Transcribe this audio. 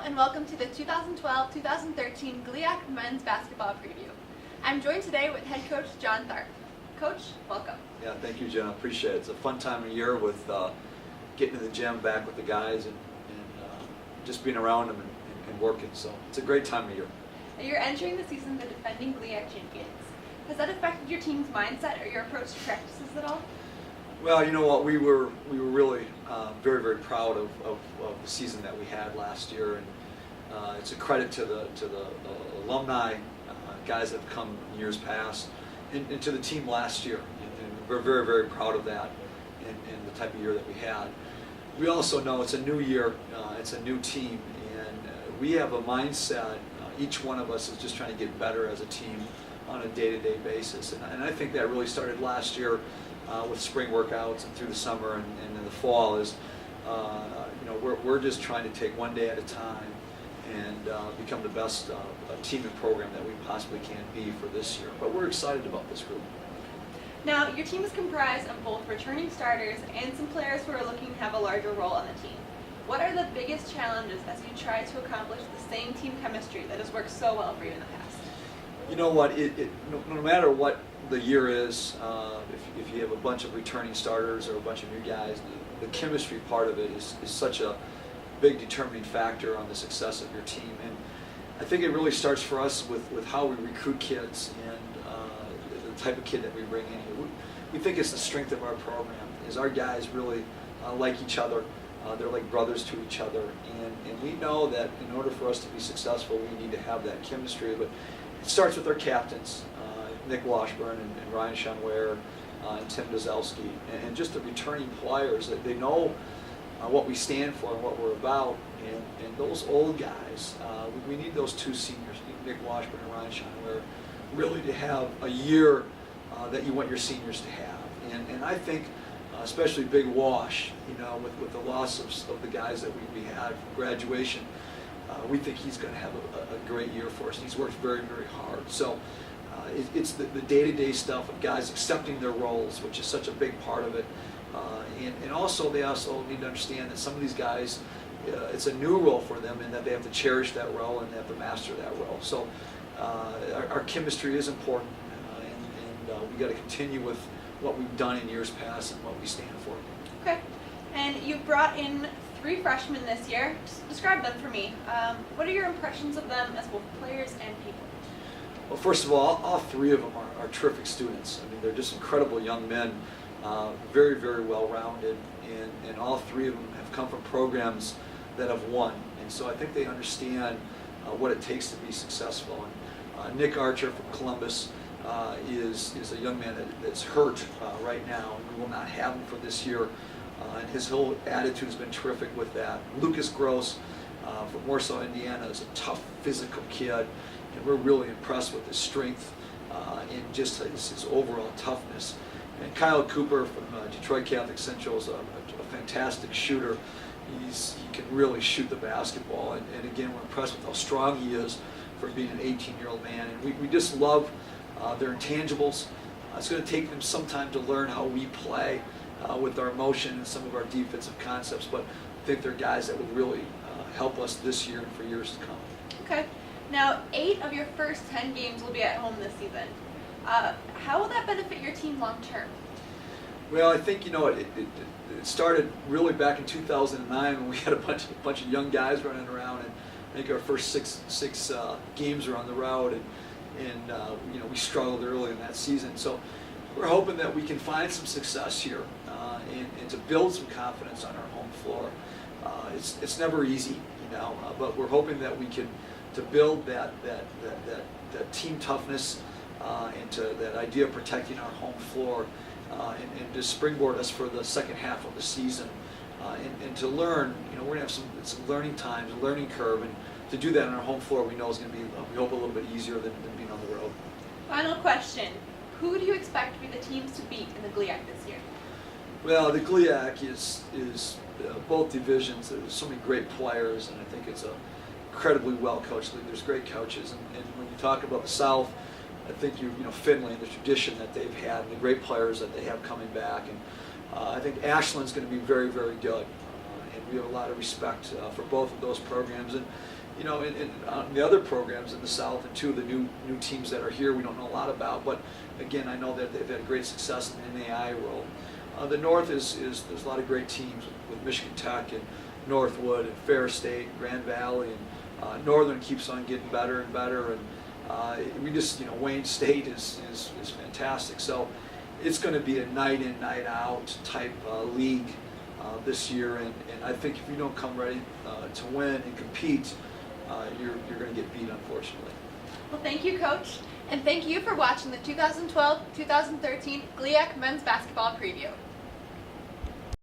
and welcome to the 2012-2013 GLIAC Men's Basketball Preview. I'm joined today with head coach John Tharp. Coach, welcome. Yeah, thank you, Genna. Appreciate it. It's a fun time of year with getting to the gym back with the guys and just being around them and working. So it's a great time of year. You're entering the season the defending GLIAC champions. Has that affected your team's mindset or your approach to practices at all? Well, you know what, we were really very, very proud of the season that we had last year, and it's a credit to the alumni, guys that have come in years past, and to the team last year. And we're very, very proud of that and the type of year that we had. We also know it's a new year, it's a new team, and we have a mindset. Each one of us is just trying to get better as a team on a day-to-day basis, and I think that really started last year. With spring workouts and through the summer and in the fall is, we're just trying to take one day at a time and become the best team and program that we possibly can be for this year. But we're excited about this group. Now, your team is comprised of both returning starters and some players who are looking to have a larger role on the team. What are the biggest challenges as you try to accomplish the same team chemistry that has worked so well for you in the past? You know what, no matter what the year is, if you have a bunch of returning starters or a bunch of new guys, the chemistry part of it is such a big determining factor on the success of your team. And I think it really starts for us with how we recruit kids and the type of kid that we bring in here. We think it's the strength of our program, is our guys really like each other. They're like brothers to each other. And we know that in order for us to be successful, we need to have that chemistry. But it starts with our captains, Nick Washburn and Ryan Shunware and Tim Dozelsky, and just the returning players that they know what we stand for and what we're about. And those old guys, we need those two seniors, Nick Washburn and Ryan Shunware, really to have a year that you want your seniors to have. And I think, especially Big Wash, with the loss of the guys that we had from graduation, we think he's going to have a great year for us. He's worked very, very hard. So it's the day-to-day stuff of guys accepting their roles, which is such a big part of it. And also, they also need to understand that some of these guys, it's a new role for them, and that they have to cherish that role and they have to master that role. So our chemistry is important, and we got to continue with what we've done in years past and what we stand for. Okay. And you brought in 3 freshmen this year. Just describe them for me. What are your impressions of them as both players and people? Well, first of all 3 of them are terrific students. I mean, they're just incredible young men, very, very well-rounded, and all 3 of them have come from programs that have won. And so I think they understand what it takes to be successful. And Nick Archer from Columbus is a young man that's hurt right now, and we will not have him for this year. And his whole attitude has been terrific with that. Lucas Gross from Warsaw, Indiana, is a tough, physical kid, and we're really impressed with his strength and just his overall toughness. And Kyle Cooper from Detroit Catholic Central is a fantastic shooter. He can really shoot the basketball, and again, we're impressed with how strong he is for being an 18-year-old man. And we just love their intangibles. It's going to take them some time to learn how we play with our motion and some of our defensive concepts, but I think they're guys that would really help us this year and for years to come. Okay. Now, 8 of your first 10 games will be at home this season. How will that benefit your team long term? Well, I think it started really back in 2009 when we had a bunch of young guys running around, and I think our first six games were on the road, and we struggled early in that season. So we're hoping that we can find some success here and to build some confidence on our home floor. It's never easy, but we're hoping that we can to build that team toughness and to that idea of protecting our home floor and to springboard us for the second half of the season and to learn. We're going to have some learning times, a learning curve, and to do that on our home floor we know is going to be, we hope, a little bit easier than being on the road. Final question. Who do you expect to be the teams to beat in the GLIAC this year? Well, the GLIAC is both divisions. There's so many great players, and I think it's a incredibly well-coached league. There's great coaches, and when you talk about the South, I think Finley and the tradition that they've had and the great players that they have coming back, and I think Ashland's going to be very, very good. And we have a lot of respect for both of those programs. And you know, in the other programs in the South, and two of the new teams that are here, we don't know a lot about. But again, I know that they've had great success in the NAI world. The North is there's a lot of great teams with Michigan Tech and Northwood and Fair State, Grand Valley, and Northern keeps on getting better and better. And we just, you know, Wayne State is fantastic. So it's going to be a night in, night out type league this year. And I think if you don't come ready to win and compete, you're going to get beat, unfortunately. Well, thank you, Coach, and thank you for watching the 2012-2013 GLIAC Men's Basketball Preview.